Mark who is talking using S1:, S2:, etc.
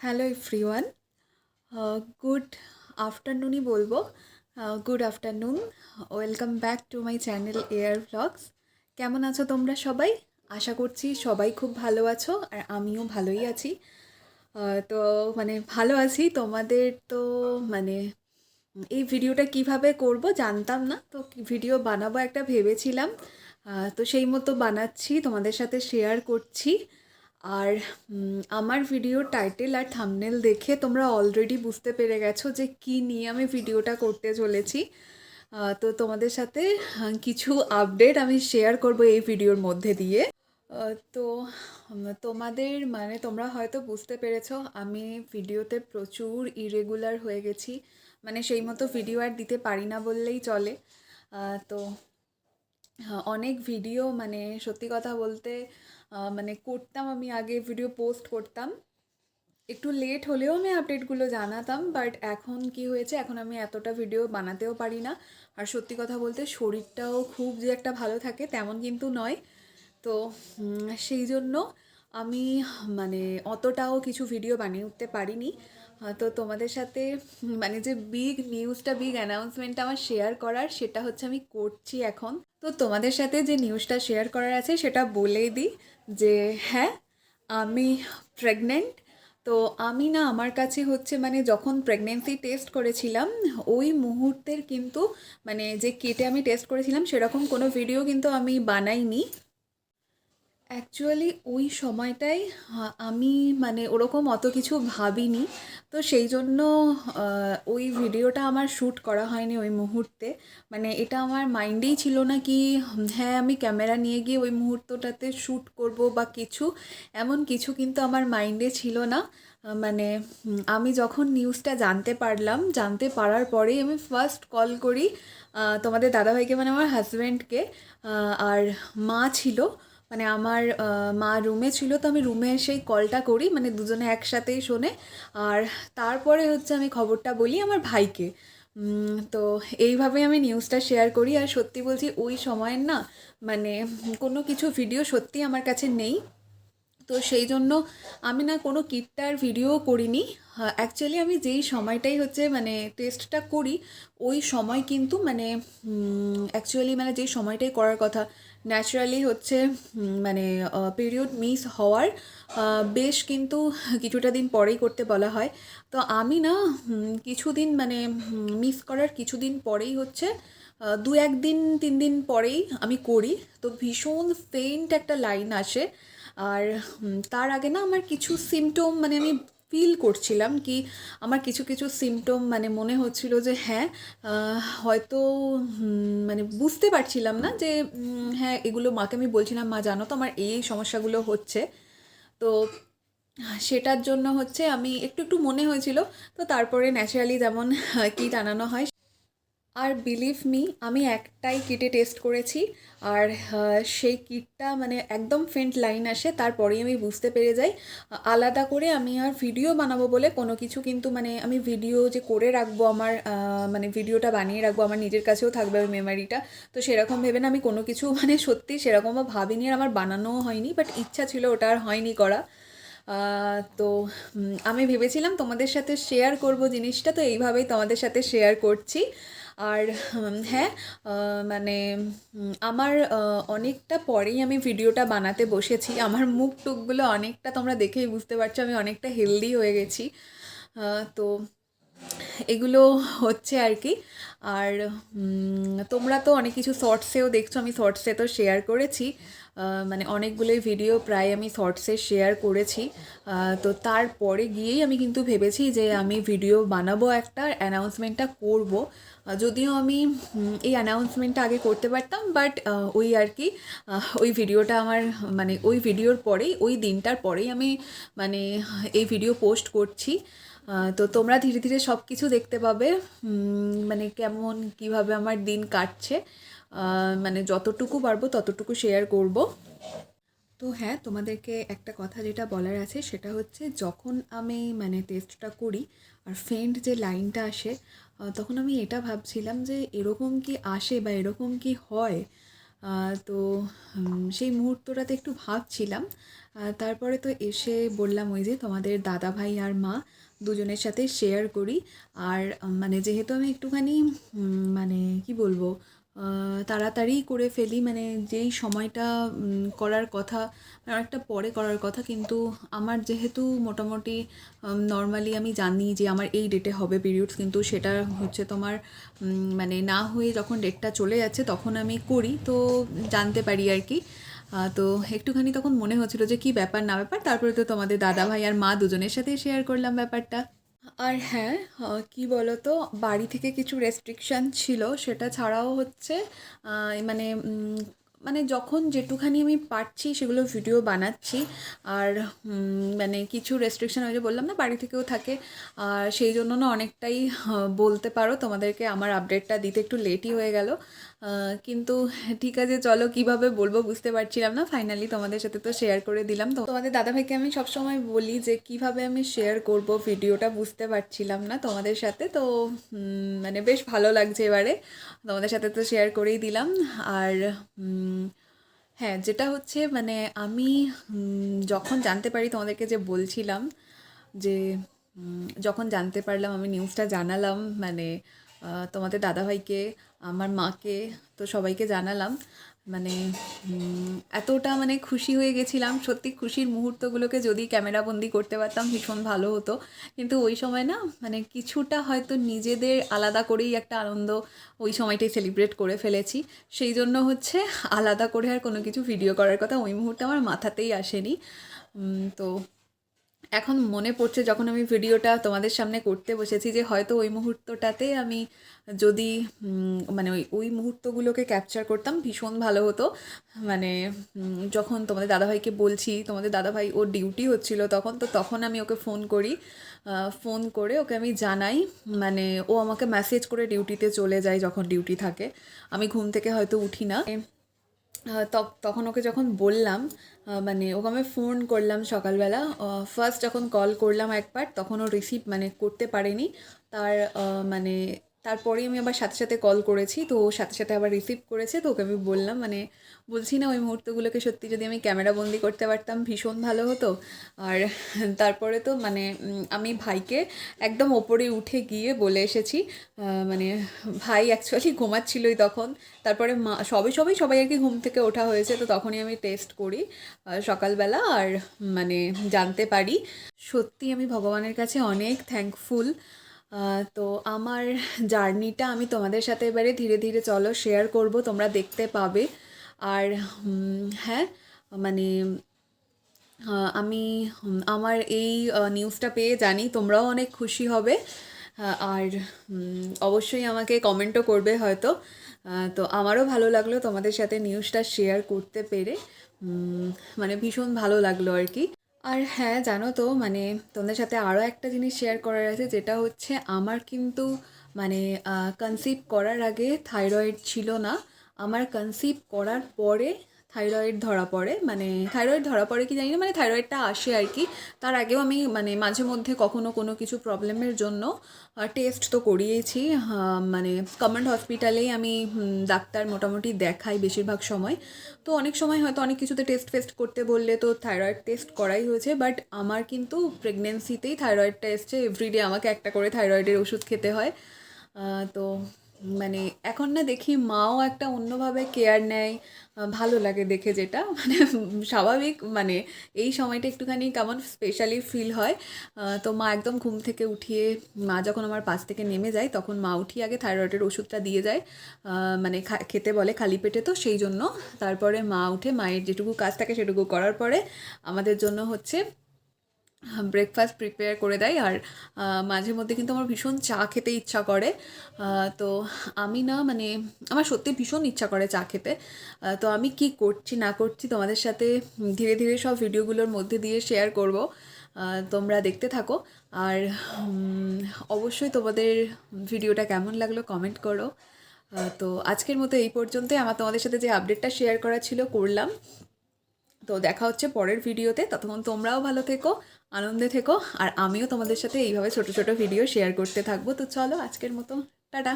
S1: Hello everyone, good আফটারনুনই বলবো। Good afternoon, welcome back to my channel air vlogs. কেমন আছো তোমরা সবাই? আশা করছি সবাই খুব ভালো আছো, আর আমিও ভালোই আছি। তো ভালো আছি। তোমাদের তো মানে এই ভিডিওটা কিভাবে করব জানতাম না, তো ভিডিও বানাবো একটা ভেবেছিলাম। তো সেই মতো বানাচ্ছি, তোমাদের সাথে শেয়ার করছি। আর আমার ভিডিওর টাইটেল আর থাম্বনেল দেখে তোমরা অলরেডি বুঝতে পেরে গেছো যে কী নিয়ে আমি ভিডিওটা করতে চলেছি। তো তোমাদের সাথে কিছু আপডেট আমি শেয়ার করব এই ভিডিওর মধ্যে দিয়ে। তো তোমাদের তোমরা হয়তো বুঝতে পেরেছো আমি ভিডিওতে প্রচুর ইরেগুলার হয়ে গেছি, সেই মতো ভিডিও আর দিতে পারি না বললেই চলে। তো অনেক ভিডিও সত্যি কথা বলতে করতাম, আমি আগে ভিডিও পোস্ট করতাম, একটু লেট হলেও আমি আপডেটগুলো জানাতাম। বাট এখন কি হয়েছে, এখন আমি এতটা ভিডিও বানাতেও পারি না। আর সত্যি কথা বলতে শরীরটাও খুব যে একটা ভালো থাকে তেমন কিন্তু নয়। তো সেই জন্য আমি অতটাও কিছু ভিডিও বানিয়ে উঠতে পারিনি। তো তোমাদের সাথে যে বিগ নিউজটা, বিগ অ্যানাউন্সমেন্টটা আমার শেয়ার করার, সেটা হচ্ছে আমি করছি এখন। তো তোমাদের সাথে যে নিউজটা শেয়ার করার আছে সেটা বলেই দিই যে হ্যাঁ, আমি প্রেগনেন্ট। তো আমি না, আমার কাছে হচ্ছে যখন প্রেগনেন্সি টেস্ট করেছিলাম ওই মুহূর্তের কিন্তু যে কেটে আমি টেস্ট করেছিলাম সেরকম কোনো ভিডিও কিন্তু আমি বানাইনি। অ্যাকচুয়ালি ওই সময়টায় আমি ওরকম অত কিছু ভাবিনি। তো সেই জন্য ওই ভিডিওটা আমার শ্যুট করা হয়নি ওই মুহূর্তে। এটা আমার মাইন্ডেই ছিল না কি হ্যাঁ আমি ক্যামেরা নিয়ে গিয়ে ওই মুহূর্তটাতে শ্যুট করব বা কিছু, এমন কিছু কিন্তু আমার মাইন্ডে ছিল না। আমি যখন নিউজটা জানতে পারলাম, জানতে পারার পরেই আমি ফার্স্ট কল করি তোমাদের দাদাভাইকে, আমার হাজব্যান্ডকে। আর মা ছিল, আমার মা রুমে ছিল, তো আমি রুমে এসেই কলটা করি, দুজনে একসাথেই শোনে। আর তারপরে হচ্ছে আমি খবরটা বলি আমার ভাইকে। তো এইভাবেই আমি নিউজটা শেয়ার করি। আর সত্যি বলছি ওই সময়ের না কোনো কিছু ভিডিও সত্যি আমার কাছে নেই। তো সেই জন্য আমি না কোনো কিটটার ভিডিও করিনি। অ্যাকচুয়ালি আমি যেই সময়টাই হচ্ছে টেস্টটা করি ওই সময় কিন্তু অ্যাকচুয়ালি যেই সময়টাই করার কথা, ন্যাচারালি হচ্ছে পিরিয়ড মিস হওয়ার বেশ কিন্তু কিছুটা দিন পরেই করতে বলা হয়। তো আমি না কিছুদিন মিস করার কিছুদিন পরেই হচ্ছে 2-1 দিন 3 দিন পরেই আমি করি। তো ভীষণ ফেইন্ট একটা লাইন আসে। আর তার আগে না আমার কিছু সিমটম আমি ফিল করছিলাম কি, আমার কিছু কিছু সিমটম মনে হচ্ছিল যে হ্যাঁ হয়তো বুঝতে পারছিলাম না যে হ্যাঁ এগুলো মাকে আমি বলছিলাম, মা জানো তো আমার এই সমস্যাগুলো হচ্ছে। তো সেটার জন্য হচ্ছে আমি একটু একটু মনে হয়েছিল। তো তারপরে ন্যাচারালি যেমন কিট আনানো হয়। আর বিলিভ মি, আমি একটাই কিটে টেস্ট করেছি। আর সেই কিটটা একদম ফেন্ট লাইন আসে, তারপরেই আমি বুঝতে পেরে যাই। আলাদা করে আমি আর ভিডিও বানাবো বলে কোনো কিছু কিন্তু আমি ভিডিও যে করে রাখবো, আমার ভিডিওটা বানিয়ে রাখবো, আমার নিজের কাছেও থাকবে ওই মেমারিটা। তো সেরকম ভেবে না আমি কোনো কিছু সত্যি সেরকমও ভাবিনি, আর আমার বানানোও হয়নি। বাট ইচ্ছা ছিল, ওটা আর হয়নি করা। তো আমি ভেবেছিলাম তোমাদের সাথে শেয়ার করব জিনিসটা, তো এইভাবেই তোমাদের সাথে শেয়ার করছি। আর হ্যাঁ, আমার অনেকটা পরেই আমি ভিডিওটা বানাতে বসেছি। আমার মুখ টুকগুলো অনেকটা তোমরা দেখেই বুঝতে পারছো আমি অনেকটা হেলদি হয়ে গেছি। তো এগুলো হচ্ছে আর কি। আর তোমরা তো অনেক কিছু শর্টসেও দেখছো, আমি শর্টসে তো শেয়ার করেছি, অনেকগুলোই ভিডিও প্রায় আমি শর্টসে শেয়ার করেছি। তো তারপরে গিয়েই আমি কিন্তু ভেবেছি যে আমি ভিডিও বানাবো, একটা অ্যানাউন্সমেন্টটা করব। যদিও আমি এই অ্যানাউন্সমেন্টটা আগে করতে পারতাম, বাট ওই আর কি ওই ভিডিওটা আমার ওই ভিডিওর পরেই, ওই দিনটার পরেই আমি এই ভিডিও পোস্ট করছি। তো তোমরা ধীরে ধীরে সব কিছু দেখতে পাবে, কেমন কিভাবে আমার দিন কাটছে। যতটুকু পারবো ততটুকু শেয়ার করব। তো হ্যাঁ, তোমাদেরকে একটা কথা যেটা বলার আছে সেটা হচ্ছে, যখন আমি টেস্টটা করি আর ফেন্ট যে লাইনটা আসে, তখন আমি এটা ভাবছিলাম যে এরকম কি আসে বা এরকম কি হয়। তো সেই মুহূর্তটাতে একটু ভাবছিলাম। তারপরে তো এসে বললাম ওই যে তোমাদের দাদা ভাই আর মা দুজনের সাথে শেয়ার করি। আর মানে যেহেতু আমি একটুখানি মানে কি বলবো, তাড়াতাড়ি করে ফেলি, মানে যেই সময়টা করার কথা মানে অনেকটা পরে করার কথা, কিন্তু আমার যেহেতু মোটামুটি নর্মালি আমি জানি যে আমার এই ডেটে হবে পিরিয়ডস, কিন্তু সেটা হচ্ছে তোমার মানে না হয়ে যখন ডেটটা চলে যাচ্ছে তখন আমি করি, তো জানতে পারি আর কি। তো একটুখানি তখন মনে হচ্ছিলো যে কী ব্যাপার না ব্যাপার, তারপরে তো তোমাদের দাদা ভাই আর মা দুজনের সাথেই শেয়ার করলাম ব্যাপারটা। আর হ্যাঁ, কী বলো তো, বাড়ি থেকে কিছু রেস্ট্রিকশান ছিল, সেটা ছাড়াও হচ্ছে মানে মানে যখন যেটুখানি আমি পারছি সেগুলো ভিডিও বানাচ্ছি। আর মানে কিছু রেস্ট্রিকশান ওই যে বললাম না বাড়ি থেকেও থাকে, আর সেই জন্য না অনেকটাই বলতে পারো তোমাদেরকে আমার আপডেটটা দিতে একটু লেটই হয়ে গেল। কিন্তু ঠিক আছে, চলো কীভাবে বলবো বুঝতে পারছিলাম না, ফাইনালি তোমাদের সাথে তো শেয়ার করে দিলাম। তো তোমাদের দাদাভাইকে আমি সবসময় বলি যে কিভাবে আমি শেয়ার করব ভিডিওটা, বুঝতে পারছিলাম না তোমাদের সাথে, তো মানে বেশ ভালো লাগছে এবারে তোমাদের সাথে তো শেয়ার করেই দিলাম। আর হ্যাঁ, যেটা হচ্ছে মানে আমি যখন জানতে পারি তোমাদেরকে যে বলছিলাম যে যখন জানতে পারলাম, আমি নিউজটা জানালাম মানে তোমাদের দাদাভাইকে, আমার মাকে, তো সবাইকে জানালাম। মানে এতটা মানে খুশি হয়ে গেছিলাম, সত্যি খুশির মুহূর্তগুলোকে যদি ক্যামেরাবন্দি করতে পারতাম ভীষণ ভালো হতো, কিন্তু ওই সময় না মানে কিছুটা হয়তো নিজেদের আলাদা করেই একটা আনন্দ ওই সময়টাই সেলিব্রেট করে ফেলেছি, সেই জন্য হচ্ছে আলাদা করে আর কোনো কিছু ভিডিও করার কথা ওই মুহূর্তে আমার মাথাতেই আসেনি। তো এখন মনে পড়ছে যখন আমি ভিডিওটা তোমাদের সামনে করতে বসেছি যে হয়তো ওই মুহূর্তটাতে আমি যদি মানে ওই মুহূর্তগুলোকে ক্যাপচার করতাম ভীষণ ভালো হতো। মানে যখন তোমাদের দাদাভাইকে বলছি, তোমাদের দাদাভাই ওর ডিউটি হচ্ছিল তখন, তো তখন আমি ওকে ফোন করি, ফোন করে ওকে আমি জানাই, মানে ও আমাকে মেসেজ করে ডিউটিতে চলে যায় যখন ডিউটি থাকে, আমি ঘুম থেকে হয়তো উঠি না। তখন ওকে যখন বললাম, মানে ওকে আমি ফোন করলাম সকালবেলা, ফার্স্ট যখন কল করলাম একবার তখন ও রিসিভ মানে করতে পারেনি, তার মানে তারপরেই আমি আবার সাথে সাথে কল করেছি, তো ও সাথে সাথে আবার রিসিভ করেছে, তো ওকে আমি বললাম মানে বলছি না ওই মুহূর্তগুলোকে সত্যি যদি আমি ক্যামেরাবন্দি করতে পারতাম ভীষণ ভালো হতো। আর তারপরে তো মানে আমি ভাইকে একদম ওপরে উঠে গিয়ে বলে এসেছি, মানে ভাই অ্যাকচুয়ালি ঘুমাচ্ছিলই তখন, তারপরে মা সবাই আর কি ঘুম থেকে ওঠা হয়েছে, তো তখনই আমি টেস্ট করি সকালবেলা, আর মানে জানতে পারি। সত্যি আমি ভগবানের কাছে অনেক থ্যাঙ্কফুল। তো আমার জার্নিটা আমি তোমাদের সাথে এবারে ধীরে ধীরে চলো শেয়ার করব, তোমরা দেখতে পাবে। আর হ্যাঁ মানে আমি আমার এই নিউজটা পেয়ে জানি তোমরাও অনেক খুশি হবে। আর অবশ্যই আমাকে কমেন্টও করবে হয়তো। তো আমারও ভালো লাগলো তোমাদের সাথে নিউজটা শেয়ার করতে পেরে, মানে ভীষণ ভালো লাগলো আর কি। আর হ্যাঁ, জানো তো মানে তোমাদের সাথে আরও একটা জিনিস শেয়ার করার আছে, যেটা হচ্ছে আমার কিন্তু মানে কনসিভ করার আগে থাইরয়েড ছিল না, আমার কনসিভ করার পরে থাইরয়েড ধরা পড়ে, মানে থাইরয়েড ধরা পড়ে কি জানি না, মানে থাইরয়েডটা আসে আর কি। তার আগেও আমি মানে মাঝে মধ্যে কখনো কোনো কিছু প্রবলেমের জন্য টেস্ট তো করিয়েছি, মানে গভর্নমেন্ট হসপিটালেই আমি ডাক্তার মোটামুটি দেখাই বেশিরভাগ সময়, তো অনেক সময় হয়তো অনেক কিছুতে টেস্ট ফেস্ট করতে বললে তো থাইরয়েড টেস্ট করাই হয়েছে, বাট আমার কিন্তু প্রেগনেন্সিতেই থাইরয়েডটা এসছে, এভরিডে আমাকে একটা করে থাইরয়েডের ওষুধ খেতে হয়। তো মানে এখন না দেখি মাও একটা অন্যভাবে কেয়ার নেয়, ভালো লাগে দেখে, যেটা মানে স্বাভাবিক, মানে এই সময়টা একটুখানি কেমন স্পেশালি ফিল হয়। তো মা একদম ঘুম থেকে উঠিয়ে, মা যখন আমার পাশ থেকে নেমে যায় তখন মা উঠিয়ে আগে থাইরয়েডের ওষুধটা দিয়ে যায়, মানে খেতে বলে খালি পেটে, তো সেই জন্য তারপরে মা উঠে মায়ের যেটুকু কাজ থাকে সেটুকু করার পরে আমাদের জন্য হচ্ছে ব্রেকফাস্ট প্রিপেয়ার করে দেয়। আর মাঝে মধ্যে কিন্তু আমার ভীষণ চা খেতে ইচ্ছা করে, তো আমি না মানে আমার সত্যি ভীষণ ইচ্ছা করে চা খেতে, তো আমি কি করছি না করছি তোমাদের সাথে ধীরে ধীরে সব ভিডিওগুলোর মধ্যে দিয়ে শেয়ার করব, তোমরা দেখতে থাকো। আর অবশ্যই তোমাদের ভিডিওটা কেমন লাগলো কমেন্ট করো। তো আজকের মতো এই পর্যন্তই, আমার তোমাদের সাথে যে আপডেটটা শেয়ার করা ছিল করলাম। তো দেখা হচ্ছে পরের ভিডিওতে, ততক্ষণ তোমরাও ভালো থেকো, আনন্দে থেকো, আর আমিও তোমাদের সাথে এইভাবে ছোট ছোট ভিডিও শেয়ার করতে থাকবো। তো চলো আজকের মতো টাটা।